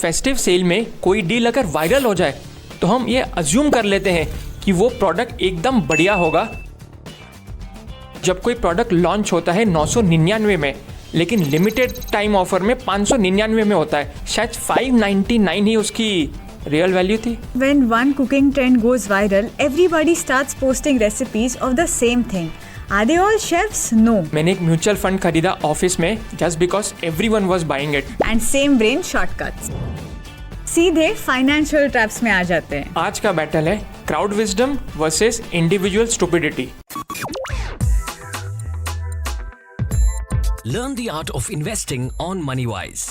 Festive cell में कोई deal अगर वायरल हो जाए तो हम ये अज्यूम कर लेते हैं कि वो प्रोडक्ट एकदम बढ़िया होगा। जब कोई प्रोडक्ट लॉन्च होता है 999 में, लेकिन लिमिटेड टाइम ऑफर में 599 में होता है, शायद 599 ही उसकी रियल वैल्यू थी। When one cooking trend goes viral, everybody starts posting recipes of the same thing. Are they all chefs? No. मैंने एक म्यूचुअल फंड खरीदा ऑफिस में just because everyone was buying it. And same brain shortcuts. सीधे financial traps में आ जाते हैं। आज का बैटल है crowd wisdom versus individual stupidity. Learn the art of investing on MoneyWise.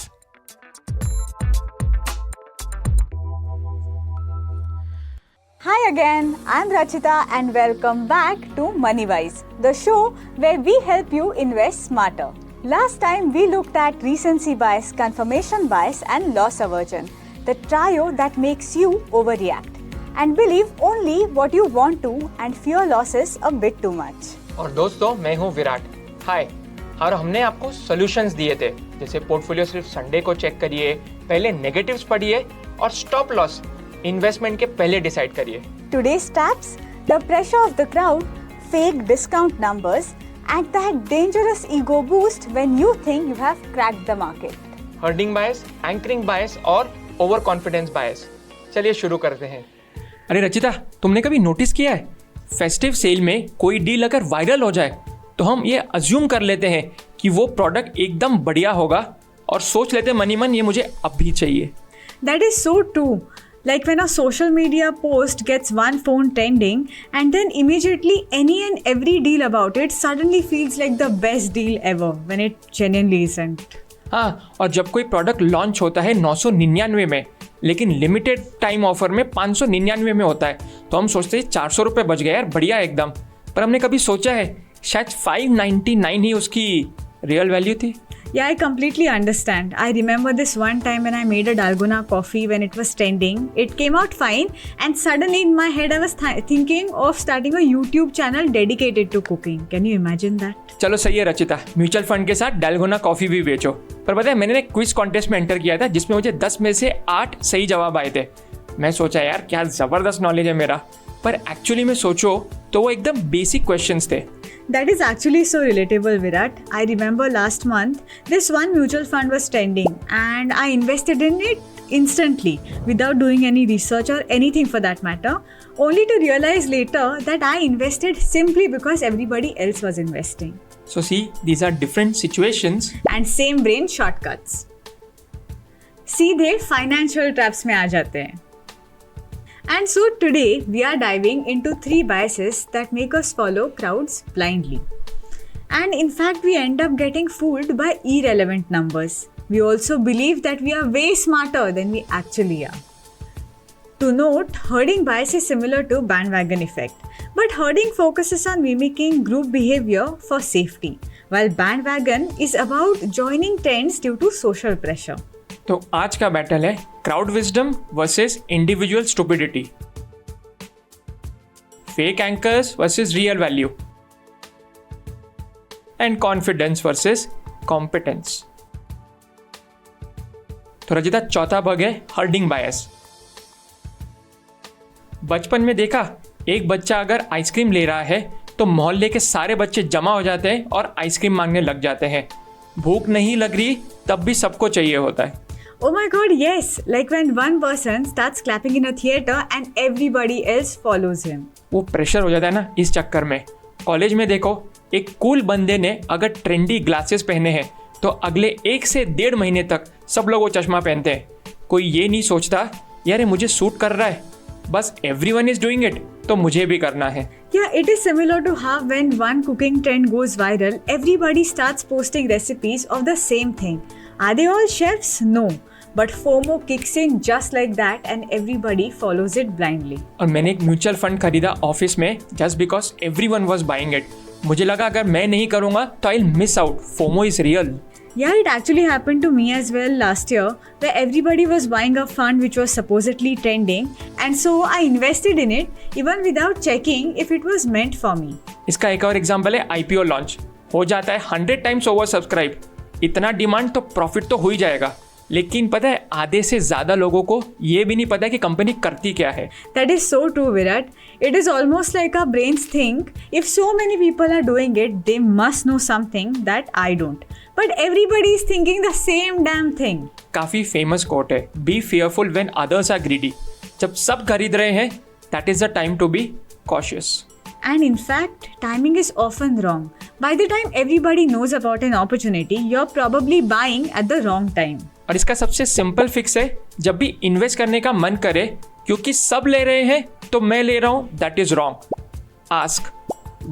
Hi again, I'm Rachita and welcome back to MoneyWise, the show where we help you invest smarter. Last time we looked at recency bias, confirmation bias and loss aversion, the trio that makes you overreact and believe only what you want to and fear losses a bit too much. और दोस्तों, मैं हूँ विराट। हाय। और हमने आपको solutions दिए थे, जैसे पोर्टफोलियो सिर्फ संडे को चेक करिए, पहले नेगेटिव्स पढ़िए और स्टॉप लॉस इन्वेस्टमेंट के पहले डिसाइड करिए। Today's traps, the pressure of the crowd, fake discount numbers, and that dangerous ego boost when you think you have cracked the market. Herding bias, anchoring bias और over confidence बायस। चलिए शुरू करते हैं। अरे रचिता, तुमने कभी नोटिस किया है फेस्टिव सेल में कोई डील अगर वायरल हो जाए तो हम ये अज्यूम कर लेते हैं कि वो प्रोडक्ट एकदम बढ़िया होगा और सोच लेते मनी मन ये मुझे अभी चाहिए। That is so true. Like when a social media post gets one phone trending and then immediately any and every deal about it suddenly feels like the best deal ever when it genuinely isn't. हाँ, और जब कोई product launch होता है 999 में, लेकिन limited time offer में 599 में होता है, तो हम सोचते हैं 400 रुपये बच गए यार, बढ़िया एकदम। पर हमने कभी सोचा है शायद 599 ही उसकी रियल वैल्यू थी। Yeah, I completely understand. I remember this one time when I made a Dalgona coffee when it was trending. It came out fine and suddenly in my head I was thinking of starting a YouTube channel dedicated to cooking. Can you imagine that? चलो सही है Rachita, mutual fund के साथ dalgona coffee भी बेचो। पर पता है, मैंने एक क्विज कॉन्टेस्ट में एंटर किया था जिसमें मुझे 10 में से 8 सही जवाब आए थे। मैं सोचा यार क्या ज़बरदस्त नॉलेज है मेरा, पर एक्चुअली में सोचो तो वो एकदम बेसिक क्वेश्चंस थे। That is actually so relatable, Virat. I remember last month, this one mutual fund was trending and I invested in it instantly without doing any research or anything for that matter, only to realize later that I invested simply because everybody else was investing. So see, these are different situations. And same brain shortcuts. सीधे financial traps में आ जाते हैं। And so today we are diving into 3 biases that make us follow crowds blindly. And in fact we end up getting fooled by irrelevant numbers. We also believe that we are way smarter than we actually are. To note, herding bias is similar to bandwagon effect. But herding focuses on mimicking group behavior for safety, while bandwagon is about joining trends due to social pressure. तो आज का battle है crowd wisdom versus individual stupidity, fake anchors versus real value and confidence versus competence. तो रजिता, चौथा भाग है herding बायस। बचपन में देखा, एक बच्चा अगर आइसक्रीम ले रहा है तो मोहल्ले के सारे बच्चे जमा हो जाते हैं और आइसक्रीम मांगने लग जाते हैं। भूख नहीं लग रही तब भी सबको चाहिए होता है। Oh my god, yes! Like when one person starts clapping in a theater and everybody else follows him. वो प्रेशर हो जाता है ना इस चक्कर में। कॉलेज में देखो, एक कूल बंदे ने अगर ट्रेंडी ग्लासेस पहने हैं तो अगले 1 से 1.5 महीने तक सब लोग वो चश्मा पहनते हैं। कोई ये नहीं सोचता यार ये मुझे सूट कर रहा है, बस everyone is doing it तो मुझे भी करना है। Yeah, it is similar to how when one cooking trend goes viral, everybody starts posting recipes of the same thing. Are they all chefs? No. But FOMO kicks in just like that and everybody follows it blindly. और मैंने एक mutual fund खरीदा office में just because everyone was buying it. मुझे लगा अगर मैं नहीं करूँगा तो I will miss out. FOMO is real. Yeah, it actually happened to me as well last year, where everybody was buying a fund which was supposedly trending, and so I invested in it even without checking if it was meant for me. इसका एक और example है IPO launch. हो जाता है 100 times over subscribe. इतना demand तो profit तो हो ही जाएगा, लेकिन पता है आधे से ज़्यादा लोगों को ये भी नहीं पता कि कंपनी करती क्या है. That is so true, Virat. It is almost like our brains think if so many people are doing it, they must know something that I don't. But everybody is thinking the same damn thing. काफ़ी famous quote है, be fearful when others are greedy. जब सब खरीद रहे हैं, that is the time to be cautious. And in fact, timing is often wrong. By the time everybody knows about an opportunity, you're probably buying at the wrong time. और इसका सबसे simple fix है, जब भी invest करने का मन करे क्योंकि सब ले रहे हैं तो मैं ले रहा हूँ, that is wrong. Ask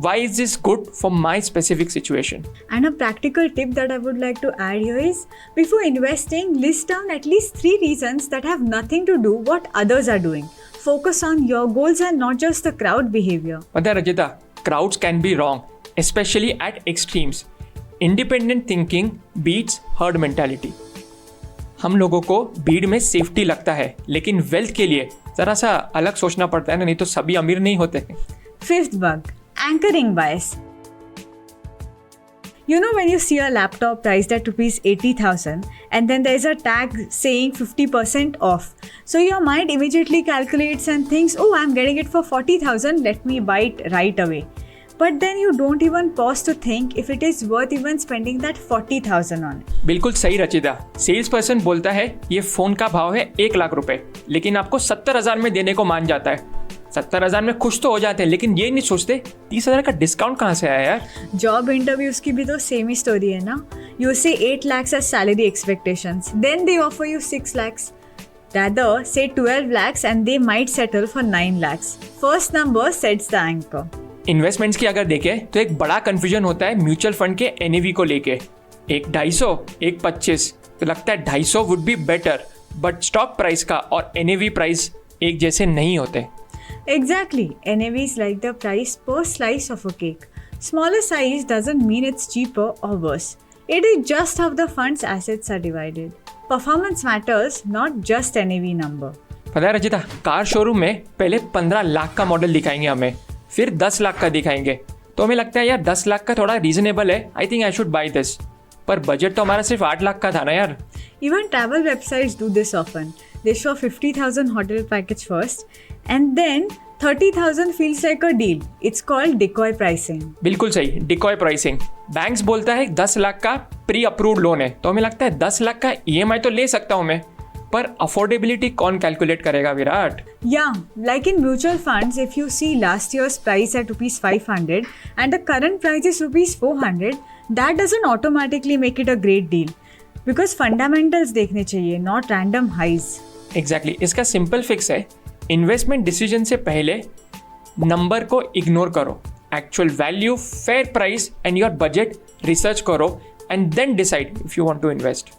why is this good for my specific situation. And a practical tip that I would like to add here is, before investing, list down at least 3 reasons that have nothing to do what others are doing. Focus on your goals and not just the crowd behavior. पता है Rajitha, crowds can be wrong, especially at extremes. Independent thinking beats herd mentality. हम लोगों को भीड़ में safety लगता है, लेकिन वेल्थ के लिए जरा सा अलग सोचना पड़ता है ना, नहीं तो सभी अमीर नहीं होते. Fifth bug, anchoring bias. You know when you see a laptop priced at rupees 80,000 and then there is a tag saying 50% off. So your mind immediately calculates and thinks, oh, I'm getting it for 40,000, let me buy it right away. But then you don't even pause to think if it is worth even spending that 40,000 on it. बिल्कुल सही Rachita. Sales person बोलता है ये phone का भाव है 1 लाख रुपए, लेकिन आपको 70,000 में देने को मान जाता है. 70,000 में खुश तो हो जाते हैं, लेकिन ये नहीं सोचते 30,000 का डिस्काउंट कहाँ से आया यार. जॉब इंटरव्यूज की भी तो सेम ही स्टोरी है ना. यू से 8 lakhs as salary expectations, then they offer you 6 lakhs. The other say 12 lakhs and they might settle for 9 lakhs. First number sets the anchor. Investments की अगर देखें तो एक बड़ा कंफ्यूजन होता है म्यूचुअल फंड के एनएवी को लेके. एक 250, एक 25, तो लगता है 250 would be better, but stock price का और एनएवी प्राइस एक जैसे नहीं होते. Exactly. NAV is like the price per slice of a cake. Smaller size doesn't mean it's cheaper or worse. It is just how the fund's assets are divided. Performance matters, not just NAV number. पता है Rajitha, car showroom में पहले 15 लाख का model दिखाएंगे हमें, फिर 10 लाख का दिखाएंगे, तो हमें लगता है यार 10 लाख का थोड़ा रीजनेबल है, I think I should by this. पर बजट तो हमारा सिर्फ 8 लाख का था ना यार. Even travel websites do this often. They show 50,000 hotel package first and then 30,000 feels like a deal. It's called decoy pricing. बिल्कुल सही, डिकॉय प्राइसिंग. बैंक्स बोलता है 10 लाख का प्री अप्रूव्ड लोन है, तो हमें लगता है 10 लाख का EMI तो ले सकता हूँ मैं, पर अफोर्डेबिलिटी कौन कैलकुलेट करेगा Virat. Yeah, like in mutual funds, if you see last year's price at rupees 500 and the current price is rupees 400, that doesn't automatically make it a great deal. Because fundamentals देखने चाहिए, not random highs. Exactly. इसका simple fix है, investment decision से पहले number को ignore करो, actual value, fair price and your budget research करो and then decide if you want to invest.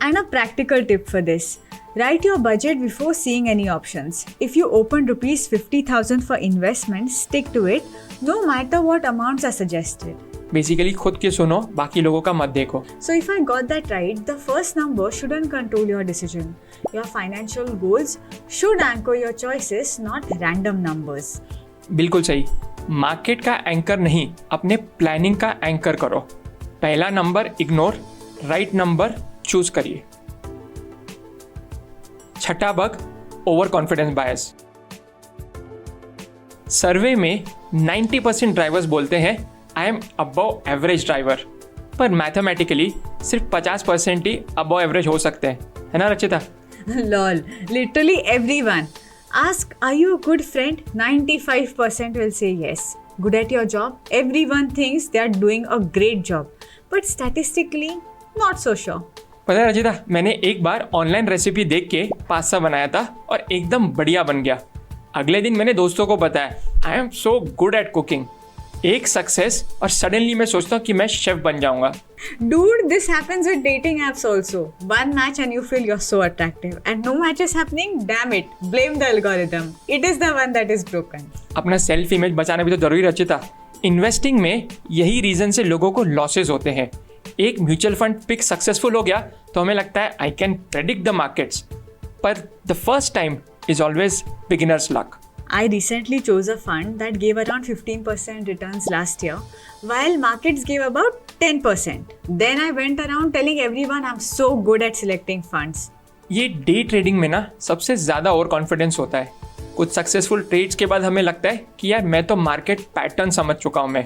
And a practical tip for this. Write your budget before seeing any options. If you open rupees 50,000 for investment, stick to it, no matter what amounts are suggested. Basically खुद के सुनो, बाकी लोगों का मत देखो. So if I got that right, the first number shouldn't control your decision. Your financial goals should anchor your choices, not random numbers. बिल्कुल सही. मार्केट का एंकर नहीं, अपने प्लानिंग का एंकर करो. पहला number ignore, right number choose करिए. छठा बग, ओवर कॉन्फिडेंस बायस. सर्वे में 90% ड्राइवर्स बोलते हैं I am above average driver, पर मैथमेटिकली सिर्फ 50% ही अबव एवरेज हो सकते हैं, है ना Rachita? Lol, literally everyone. Ask, are you a good friend? 95% will say yes. Good at your job? Everyone thinks they are doing a great job. But statistically, not so sure. पता है रचिता, मैंने एक बार online recipe देख के pasta बनाया था और एकदम बढ़िया बन गया. अगले दिन मैंने दोस्तों को बताया I am so good at cooking. एक सक्सेस और सडनली मैं सोचता हूँ कि मैं शेफ बन जाऊंगा. Dude, this happens with dating apps also. One match and you feel you're so attractive. And no match is happening? Damn it. Blame the algorithm. It is the one that is broken. अपना self image बचाना भी तो जरूरी Rachita. Investing में यही reason से लोगों को लॉसेज होते हैं. एक म्यूचुअल फंड पिक सक्सेसफुल हो गया तो हमें लगता है I can predict the markets, पर the first time is always beginners luck. I recently chose a fund that gave around 15% returns last year, while markets gave about 10%. Then I went around telling everyone I'm so good at selecting funds. ये day trading में ना सबसे ज़्यादा over confidence होता है. कुछ successful trades के बाद हमें लगता है कि यार मैं तो मार्केट पैटर्न समझ चुका हूँ मैं.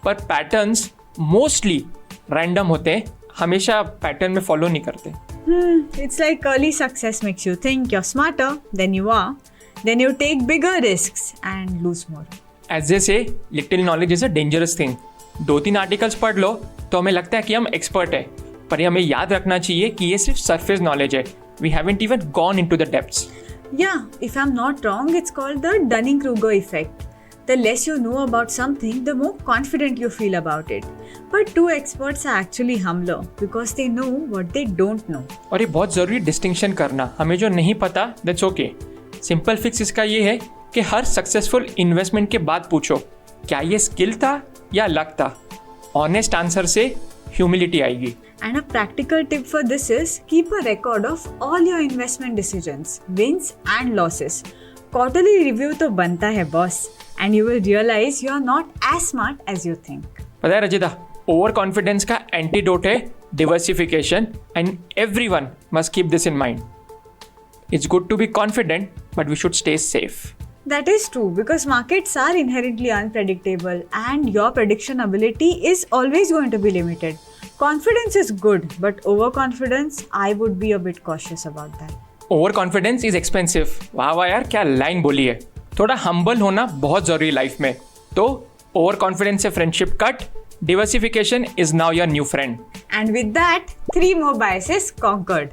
पर पैटर्न्स मोस्टली रैंडम होते हैं, हमेशा पैटर्न में फॉलो नहीं करते. It's like early success makes you think you're smarter than you are. Then you take bigger risks and lose more. As a say little knowledge is a dangerous thing. 2-3 articles पढ़ लो तो हमें लगता है कि हम एक्सपर्ट है, पर हमें याद रखना चाहिए कि ये सिर्फ सरफेस नॉलेज है. We haven't even gone into the depths. Yeah, if I'm not wrong, it's called the Dunning-Kruger effect. The less you know about something, the more confident you feel about it. But two experts are actually humbler because they know what they don't know. और ये बहुत ज़रूरी distinction करना. हमें जो नहीं पता that's okay. Simple fix इसका ये है कि हर सक्सेसफुल इन्वेस्टमेंट के बाद पूछो क्या ये स्किल था या लक था. ऑनेस्ट आंसर से ह्यूमिलिटी आएगी. And a practical tip for this is keep a record of all your investment decisions, wins and losses. Quarterly review तो बनता है boss, and you will realize you are not as smart as you think. पता है Rajita, over confidence का antidote है diversification and everyone must keep this in mind. It's good to be confident but we should stay safe. That is true because markets are inherently unpredictable and your prediction ability is always going to be limited. Confidence is good, but overconfidence, I would be a bit cautious about that. Over confidence is expensive. वाह वाह यार, क्या line बोली है. थोड़ा humble होना बहुत ज़रूरी लाइफ में. तो ओवर कॉन्फिडेंस से friendship cut. Diversification is now your new friend. And with that, 3 more biases conquered.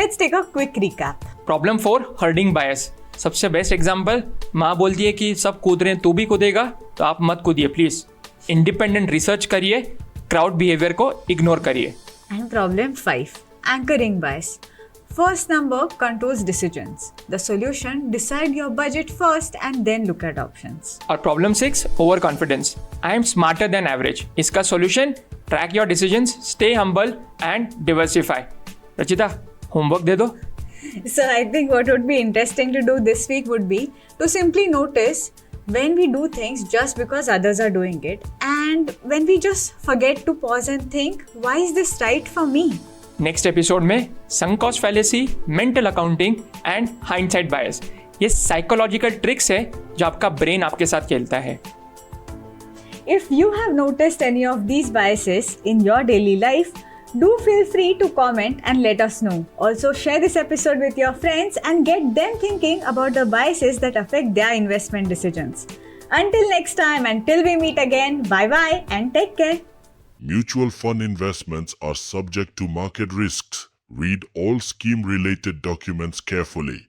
Let's take a quick recap. Problem 4, herding bias. सबसे बेस्ट एग्जाम्पल, माँ बोलती है कि सब कूद रहे हैं तू भी कूदेगा तो आप मत कूदिए प्लीज. इंडिपेंडेंट रिसर्च करिए, क्राउड बिहेवियर को इग्नोर करिए. And problem 5, anchoring bias. First number controls decisions. The solution, decide your budget first and then look at options. और problem 6, over confidence. I am smarter than average. इसका solution, track your decisions, stay humble and diversify. Rachita, homework दे दो. So I think what would be interesting to do this week would be to simply notice when we do things just because others are doing it and when we just forget to pause and think, why is this right for me? Next episode में sunk cost fallacy, mental accounting and hindsight bias. ये psychological tricks है जो आपका brain आपके साथ खेलता है. If you have noticed any of these biases in your daily life, do feel free to comment and let us know. Also share this episode with your friends and get them thinking about the biases that affect their investment decisions. Until next time, until we meet again, bye bye and take care. Mutual fund investments are subject to market risks. Read all scheme-related documents carefully.